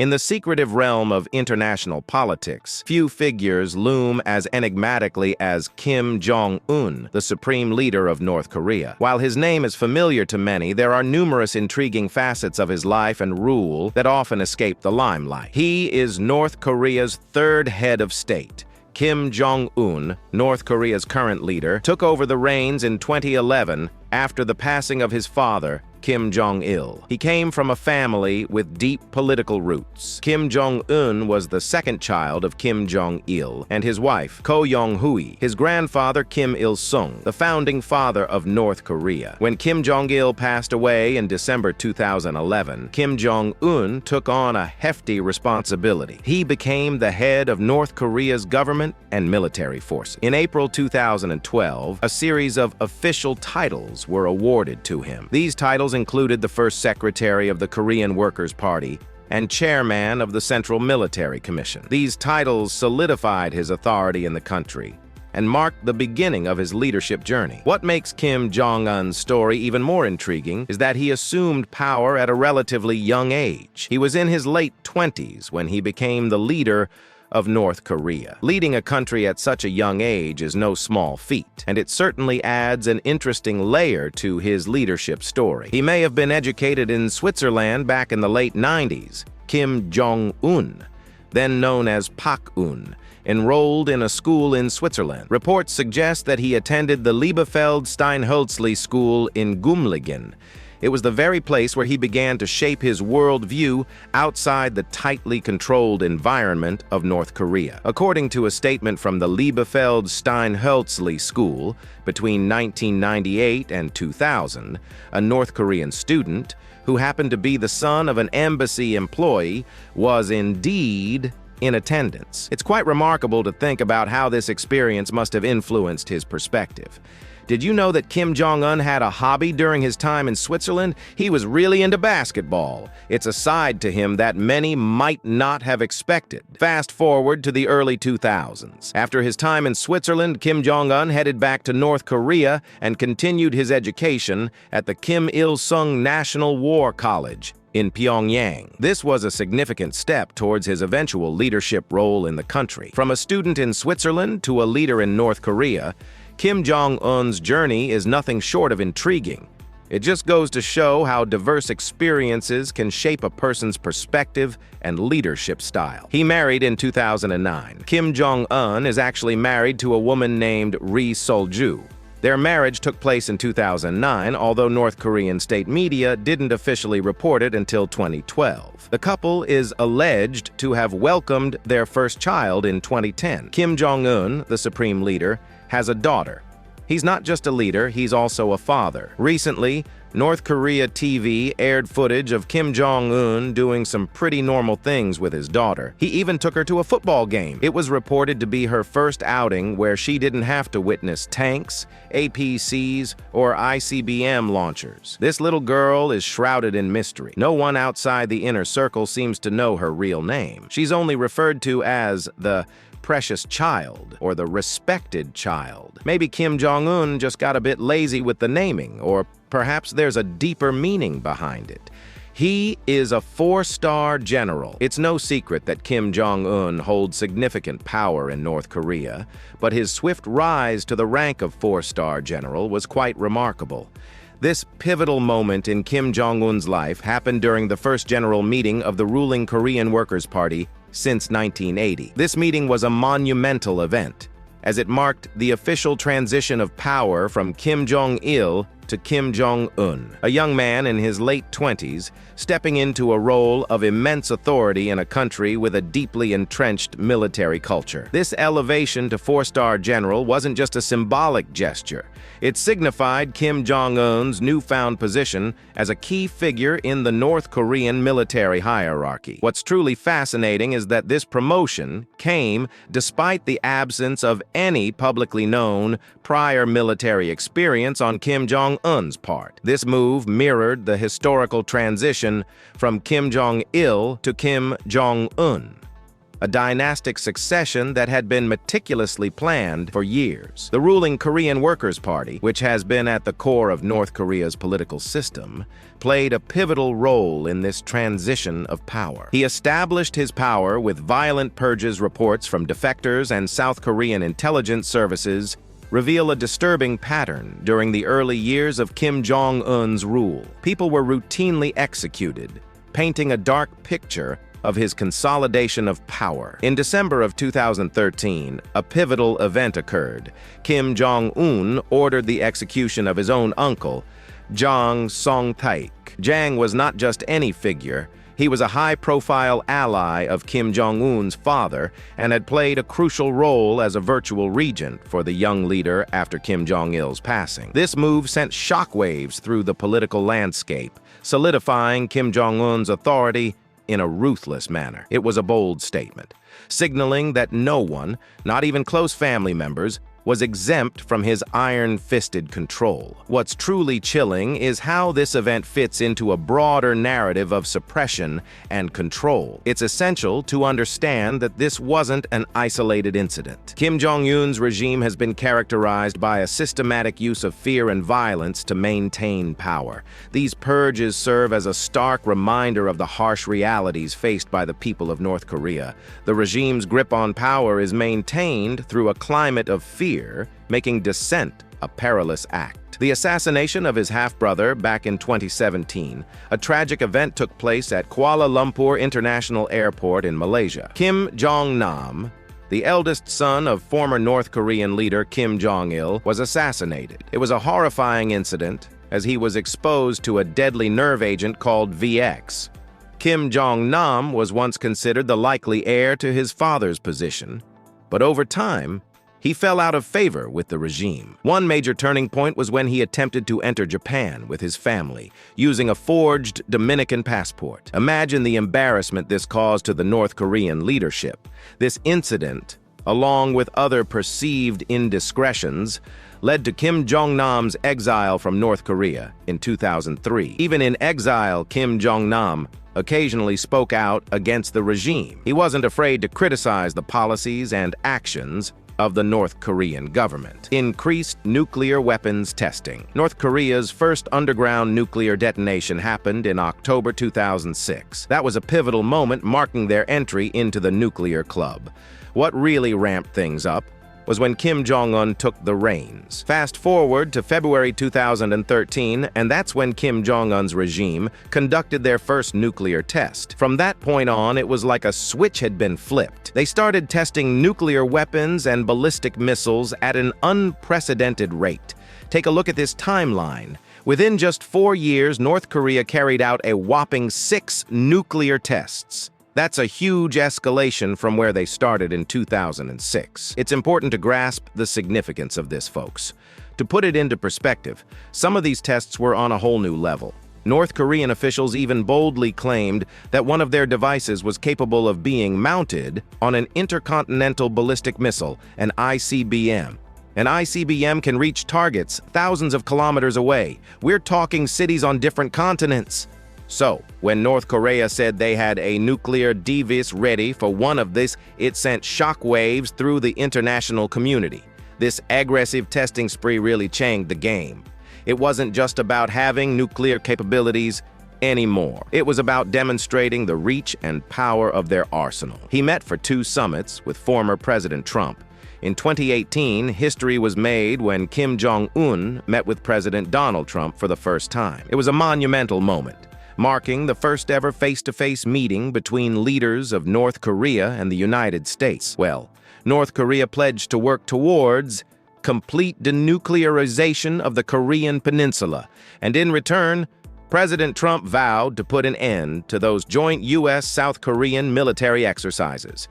In the secretive realm of international politics, few figures loom as enigmatically as Kim Jong-un, the supreme leader of North Korea. While his name is familiar to many, there are numerous intriguing facets of his life and rule that often escape the limelight. He is North Korea's third head of state. Kim Jong-un, North Korea's current leader, took over the reins in 2011 after the passing of his father, Kim Jong-il. He came from a family with deep political roots. Kim Jong-un was the second child of Kim Jong-il and his wife, Ko Yong-hui, his grandfather Kim Il-sung, the founding father of North Korea. When Kim Jong-il passed away in December 2011, Kim Jong-un took on a hefty responsibility. He became the head of North Korea's government and military forces. In April 2012, a series of official titles were awarded to him. These titles included the first secretary of the Korean Workers' Party and chairman of the Central Military Commission. These titles solidified his authority in the country and marked the beginning of his leadership journey. What makes Kim Jong-un's story even more intriguing is that he assumed power at a relatively young age. He was in his late 20s when he became the leader of North Korea. Leading a country at such a young age is no small feat, and it certainly adds an interesting layer to his leadership story. He may have been educated in Switzerland back in the late 90s. Kim Jong-un, then known as Pak-un, enrolled in a school in Switzerland. Reports suggest that he attended the Liebefeld-Steinhölzli School in Gumlingen. It was the very place where he began to shape his worldview outside the tightly controlled environment of North Korea. According to a statement from the Liebefeld-Steinhölzli School, between 1998 and 2000, a North Korean student, who happened to be the son of an embassy employee, was indeed in attendance. It's quite remarkable to think about how this experience must have influenced his perspective. Did you know that Kim Jong-un had a hobby during his time in Switzerland? He was really into basketball. It's a side to him that many might not have expected. Fast forward to the early 2000s. After his time in Switzerland, Kim Jong-un headed back to North Korea and continued his education at the Kim Il-sung National War College in Pyongyang. This was a significant step towards his eventual leadership role in the country. From a student in Switzerland to a leader in North Korea, Kim Jong-un's journey is nothing short of intriguing. It just goes to show how diverse experiences can shape a person's perspective and leadership style. He married in 2009. Kim Jong-un is actually married to a woman named Ri Sol-ju. Their marriage took place in 2009, although North Korean state media didn't officially report it until 2012. The couple is alleged to have welcomed their first child in 2010. Kim Jong-un, the supreme leader, has a daughter. He's not just a leader, he's also a father. Recently, North Korea TV aired footage of Kim Jong-un doing some pretty normal things with his daughter. He even took her to a football game. It was reported to be her first outing where she didn't have to witness tanks, APCs, or ICBM launchers. This little girl is shrouded in mystery. No one outside the inner circle seems to know her real name. She's only referred to as the precious child or the respected child. Maybe Kim Jong-un just got a bit lazy with the naming, or perhaps there's a deeper meaning behind it. He is a four-star general. It's no secret that Kim Jong-un holds significant power in North Korea, but his swift rise to the rank of four-star general was quite remarkable. This pivotal moment in Kim Jong-un's life happened during the first general meeting of the ruling Korean Workers' Party since 1980. This meeting was a monumental event, as it marked the official transition of power from Kim Jong-il to Kim Jong-un, a young man in his late 20s, stepping into a role of immense authority in a country with a deeply entrenched military culture. This elevation to four-star general wasn't just a symbolic gesture. It signified Kim Jong-un's newfound position as a key figure in the North Korean military hierarchy. What's truly fascinating is that this promotion came despite the absence of any publicly known prior military experience on Kim Jong-un's part. This move mirrored the historical transition from Kim Jong-il to Kim Jong-un. a dynastic succession that had been meticulously planned for years. The ruling Korean Workers' Party, which has been at the core of North Korea's political system, played a pivotal role in this transition of power. He established his power with violent purges. Reports from defectors and South Korean intelligence services reveal a disturbing pattern during the early years of Kim Jong-un's rule. People were routinely executed, painting a dark picture of his consolidation of power. In December of 2013, a pivotal event occurred. Kim Jong-un ordered the execution of his own uncle, Jang Song-taek. Jang was not just any figure. He was a high-profile ally of Kim Jong-un's father and had played a crucial role as a virtual regent for the young leader after Kim Jong-il's passing. This move sent shockwaves through the political landscape, solidifying Kim Jong-un's authority in a ruthless manner. It was a bold statement, signaling that no one, not even close family members, was exempt from his iron-fisted control. What's truly chilling is how this event fits into a broader narrative of suppression and control. It's essential to understand that this wasn't an isolated incident. Kim Jong-un's regime has been characterized by a systematic use of fear and violence to maintain power. These purges serve as a stark reminder of the harsh realities faced by the people of North Korea. The regime's grip on power is maintained through a climate of fear, making dissent a perilous act. The assassination of his half-brother back in 2017, a tragic event took place at Kuala Lumpur International Airport in Malaysia. Kim Jong-nam, the eldest son of former North Korean leader Kim Jong-il, was assassinated. It was a horrifying incident, as he was exposed to a deadly nerve agent called VX. Kim Jong-nam was once considered the likely heir to his father's position, but over time, he fell out of favor with the regime. One major turning point was when he attempted to enter Japan with his family, using a forged Dominican passport. Imagine the embarrassment this caused to the North Korean leadership. This incident, along with other perceived indiscretions, led to Kim Jong-nam's exile from North Korea in 2003. Even in exile, Kim Jong-nam occasionally spoke out against the regime. He wasn't afraid to criticize the policies and actions of the North Korean government. Increased nuclear weapons testing. North Korea's first underground nuclear detonation happened in October 2006. That was a pivotal moment, marking their entry into the nuclear club. What really ramped things up was when Kim Jong-un took the reins. Fast forward to February 2013, and that's when Kim Jong-un's regime conducted their first nuclear test. From that point on, it was like a switch had been flipped. They started testing nuclear weapons and ballistic missiles at an unprecedented rate. Take a look at this timeline. Within just 4 years, North Korea carried out a whopping 6 nuclear tests. That's a huge escalation from where they started in 2006. It's important to grasp the significance of this, folks. To put it into perspective, some of these tests were on a whole new level. North Korean officials even boldly claimed that one of their devices was capable of being mounted on an intercontinental ballistic missile, an ICBM. An ICBM can reach targets thousands of kilometers away. We're talking cities on different continents. So, when North Korea said they had a nuclear device ready for one of this, it sent shockwaves through the international community. This aggressive testing spree really changed the game. It wasn't just about having nuclear capabilities anymore. It was about demonstrating the reach and power of their arsenal. He met for 2 summits with former President Trump. In 2018, history was made when Kim Jong-un met with President Donald Trump for the first time. It was a monumental moment, marking the first ever face-to-face meeting between leaders of North Korea and the United States. Well, North Korea pledged to work towards complete denuclearization of the Korean Peninsula, and in return, President Trump vowed to put an end to those joint U.S.-South Korean military exercises.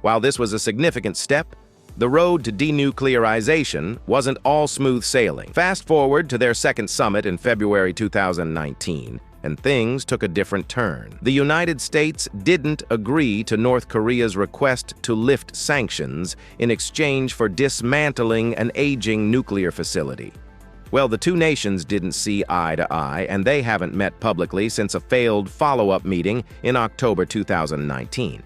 While this was a significant step, the road to denuclearization wasn't all smooth sailing. Fast forward to their second summit in February 2019, and things took a different turn. The United States didn't agree to North Korea's request to lift sanctions in exchange for dismantling an aging nuclear facility. Well, the two nations didn't see eye to eye, and they haven't met publicly since a failed follow-up meeting in October 2019.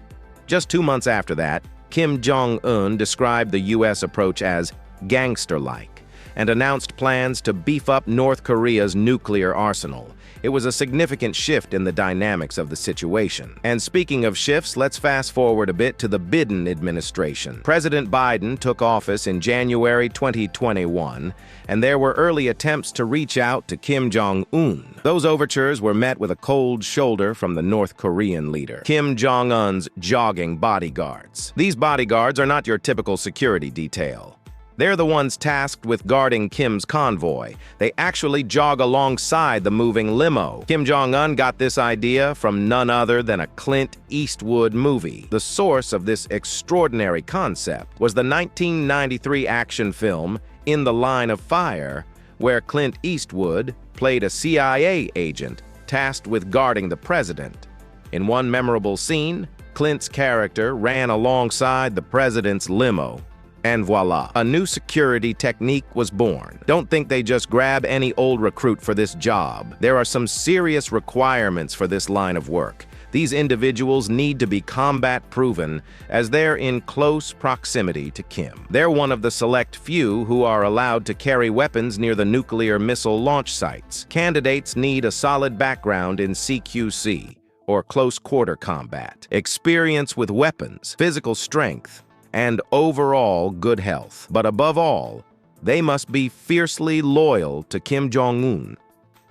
Just 2 months after that, Kim Jong-un described the U.S. approach as gangster-like and announced plans to beef up North Korea's nuclear arsenal. It was a significant shift in the dynamics of the situation. And speaking of shifts, let's fast forward a bit to the Biden administration. President Biden took office in January 2021, and there were early attempts to reach out to Kim Jong-un. Those overtures were met with a cold shoulder from the North Korean leader, Kim Jong-un's jogging bodyguards. These bodyguards are not your typical security detail. They're the ones tasked with guarding Kim's convoy. They actually jog alongside the moving limo. Kim Jong-un got this idea from none other than a Clint Eastwood movie. The source of this extraordinary concept was the 1993 action film In the Line of Fire, where Clint Eastwood played a CIA agent tasked with guarding the president. In one memorable scene, Clint's character ran alongside the president's limo. And voila, a new security technique was born. Don't think they just grab any old recruit for this job. There are some serious requirements for this line of work. These individuals need to be combat-proven as they're in close proximity to Kim. They're one of the select few who are allowed to carry weapons near the nuclear missile launch sites. Candidates need a solid background in CQC, or close quarter combat, experience with weapons, physical strength, and overall good health. But above all, they must be fiercely loyal to Kim Jong-un.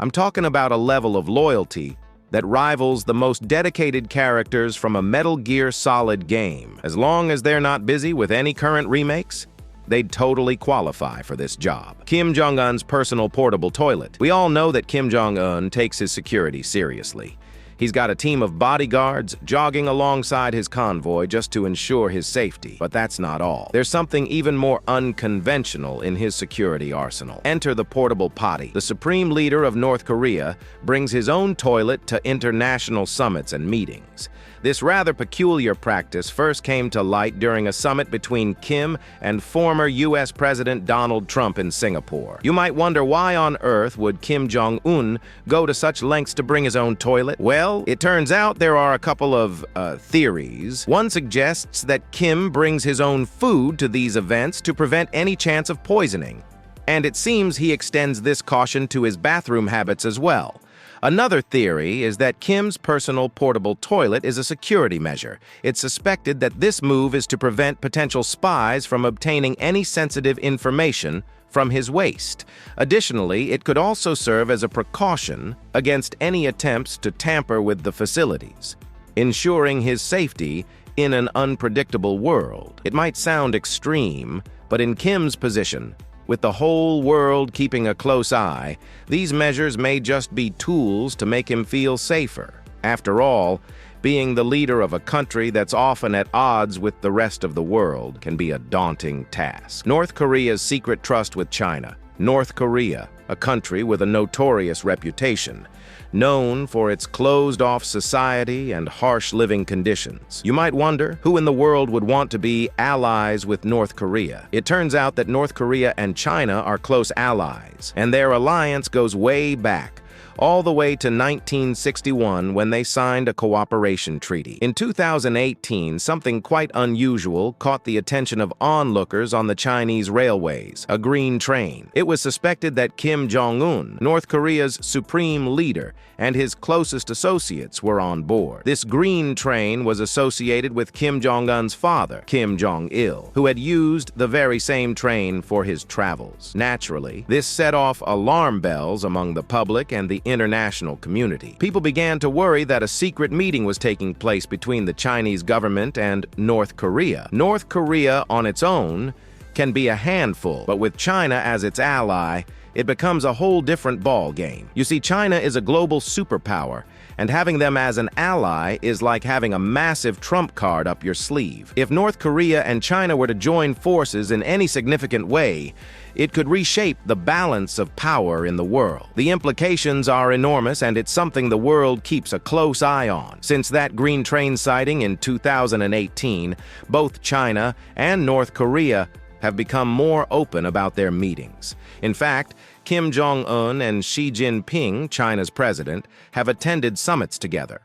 I'm talking about a level of loyalty that rivals the most dedicated characters from a Metal Gear Solid game. As long as they're not busy with any current remakes, they'd totally qualify for this job. Kim Jong-un's personal portable toilet. We all know that Kim Jong-un takes his security seriously. He's got a team of bodyguards jogging alongside his convoy just to ensure his safety. But that's not all. There's something even more unconventional in his security arsenal. Enter the portable potty. The supreme leader of North Korea brings his own toilet to international summits and meetings. This rather peculiar practice first came to light during a summit between Kim and former U.S. President Donald Trump in Singapore. You might wonder, why on earth would Kim Jong-un go to such lengths to bring his own toilet? Well, it turns out there are a couple of theories. One suggests that Kim brings his own food to these events to prevent any chance of poisoning. And it seems he extends this caution to his bathroom habits as well. Another theory is that Kim's personal portable toilet is a security measure. It's suspected that this move is to prevent potential spies from obtaining any sensitive information from his waste. Additionally, it could also serve as a precaution against any attempts to tamper with the facilities, ensuring his safety in an unpredictable world. It might sound extreme, but in Kim's position, with the whole world keeping a close eye, these measures may just be tools to make him feel safer. After all, being the leader of a country that's often at odds with the rest of the world can be a daunting task. North Korea's secret trust with China. North Korea, a country with a notorious reputation, known for its closed-off society and harsh living conditions. You might wonder, who in the world would want to be allies with North Korea? It turns out that North Korea and China are close allies, and their alliance goes way back, all the way to 1961 when they signed a cooperation treaty. In 2018, something quite unusual caught the attention of onlookers on the Chinese railways, a green train. It was suspected that Kim Jong-un, North Korea's supreme leader, and his closest associates were on board. This green train was associated with Kim Jong-un's father, Kim Jong-il, who had used the very same train for his travels. Naturally, this set off alarm bells among the public and the international community. People began to worry that a secret meeting was taking place between the Chinese government and North Korea. North Korea on its own can be a handful, but with China as its ally, it becomes a whole different ball game. You see, China is a global superpower, and having them as an ally is like having a massive trump card up your sleeve. If North Korea and China were to join forces in any significant way, it could reshape the balance of power in the world. The implications are enormous, and it's something the world keeps a close eye on. Since that green train sighting in 2018, both China and North Korea have become more open about their meetings. In fact, Kim Jong-un and Xi Jinping, China's president, have attended summits together.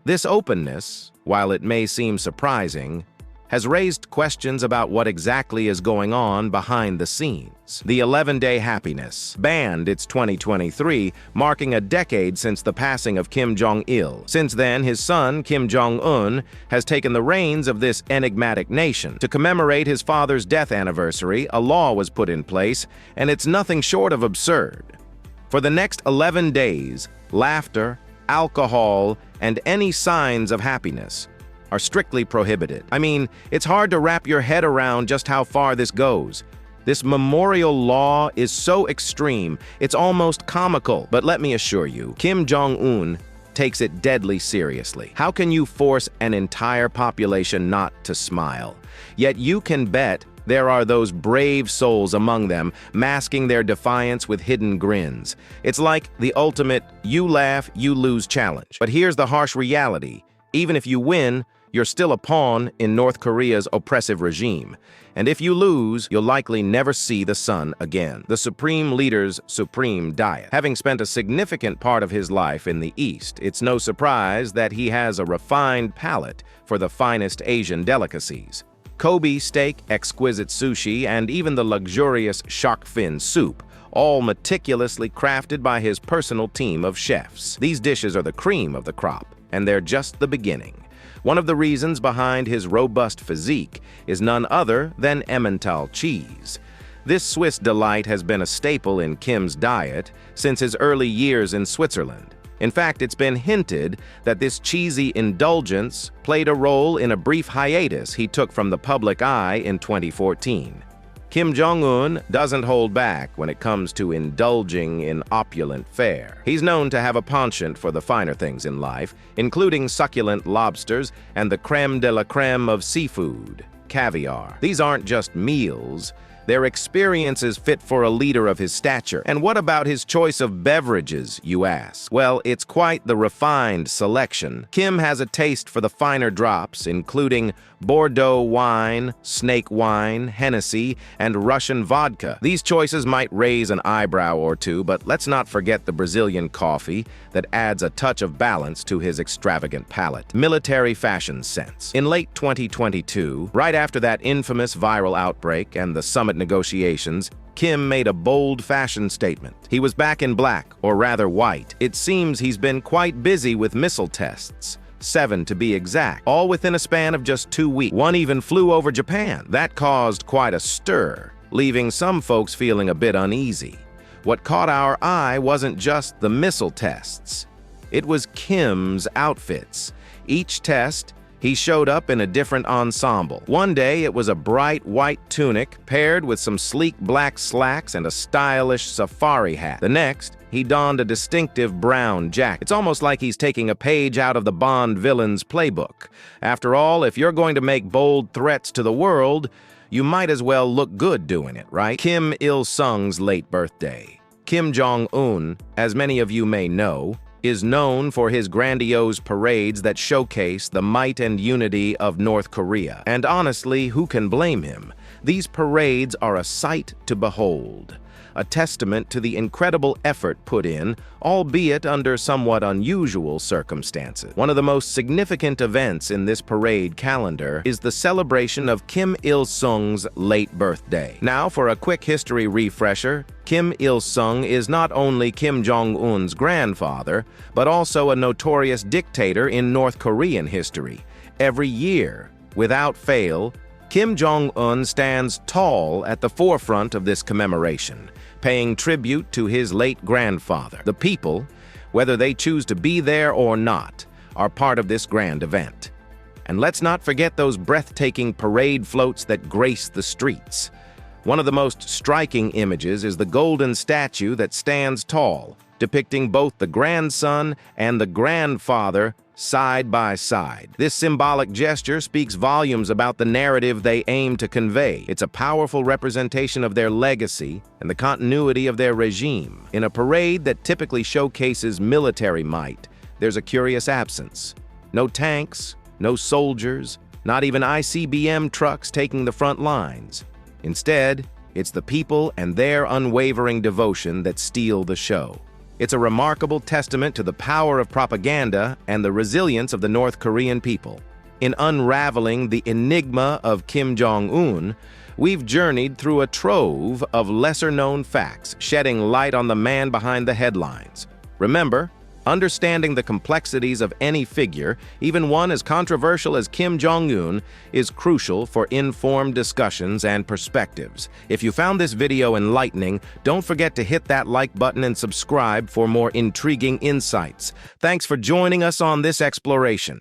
This openness, while it may seem surprising, has raised questions about what exactly is going on behind the scenes. The 11-Day Happiness banned its 2023, marking a decade since the passing of Kim Jong-il. Since then, his son, Kim Jong-un, has taken the reins of this enigmatic nation. To commemorate his father's death anniversary, a law was put in place, and it's nothing short of absurd. For the next 11 days, laughter, alcohol, and any signs of happiness are strictly prohibited. I mean, it's hard to wrap your head around just how far this goes. This memorial law is so extreme, it's almost comical. But let me assure you, Kim Jong-un takes it deadly seriously. How can you force an entire population not to smile? Yet you can bet there are those brave souls among them, masking their defiance with hidden grins. It's like the ultimate you laugh, you lose challenge. But here's the harsh reality. Even if you win, you're still a pawn in North Korea's oppressive regime. And if you lose, you'll likely never see the sun again. The supreme leader's supreme diet. Having spent a significant part of his life in the East, it's no surprise that he has a refined palate for the finest Asian delicacies. Kobe steak, exquisite sushi, and even the luxurious shark fin soup, all meticulously crafted by his personal team of chefs. These dishes are the cream of the crop, and they're just the beginning. One of the reasons behind his robust physique is none other than Emmental cheese. This Swiss delight has been a staple in Kim's diet since his early years in Switzerland. In fact, it's been hinted that this cheesy indulgence played a role in a brief hiatus he took from the public eye in 2014. Kim Jong-un doesn't hold back when it comes to indulging in opulent fare. He's known to have a penchant for the finer things in life, including succulent lobsters and the crème de la crème of seafood, caviar. These aren't just meals. They're experiences fit for a leader of his stature. And what about his choice of beverages, you ask? Well, it's quite the refined selection. Kim has a taste for the finer drops, including Bordeaux wine, snake wine, Hennessy, and Russian vodka. These choices might raise an eyebrow or two, but let's not forget the Brazilian coffee that adds a touch of balance to his extravagant palate. Military fashion sense. In late 2022, right after that infamous viral outbreak and the summit negotiations, Kim made a bold fashion statement. He was back in black, or rather white. It seems he's been quite busy with missile tests. 7 to be exact, all within a span of just 2 weeks. One even flew over Japan. That caused quite a stir, leaving some folks feeling a bit uneasy. What caught our eye wasn't just the missile tests. It was Kim's outfits. Each test, he showed up in a different ensemble. One day, it was a bright white tunic paired with some sleek black slacks and a stylish safari hat. The next, he donned a distinctive brown jacket. It's almost like he's taking a page out of the Bond villain's playbook. After all, if you're going to make bold threats to the world, you might as well look good doing it, right? Kim Il-sung's late birthday. Kim Jong-un, as many of you may know, is known for his grandiose parades that showcase the might and unity of North Korea. And honestly, who can blame him? These parades are a sight to behold, a testament to the incredible effort put in, albeit under somewhat unusual circumstances. One of the most significant events in this parade calendar is the celebration of Kim Il-sung's late birthday. Now, for a quick history refresher, Kim Il-sung is not only Kim Jong-un's grandfather, but also a notorious dictator in North Korean history. Every year, without fail, Kim Jong-un stands tall at the forefront of this commemoration, paying tribute to his late grandfather. The people, whether they choose to be there or not, are part of this grand event. And let's not forget those breathtaking parade floats that grace the streets. One of the most striking images is the golden statue that stands tall, depicting both the grandson and the grandfather side by side. This symbolic gesture speaks volumes about the narrative they aim to convey. It's a powerful representation of their legacy and the continuity of their regime. In a parade that typically showcases military might, there's a curious absence. No tanks, no soldiers, not even ICBM trucks taking the front lines. Instead, it's the people and their unwavering devotion that steal the show. It's a remarkable testament to the power of propaganda and the resilience of the North Korean people. In unraveling the enigma of Kim Jong-un, we've journeyed through a trove of lesser-known facts, shedding light on the man behind the headlines. Remember, understanding the complexities of any figure, even one as controversial as Kim Jong-un, is crucial for informed discussions and perspectives. If you found this video enlightening, don't forget to hit that like button and subscribe for more intriguing insights. Thanks for joining us on this exploration.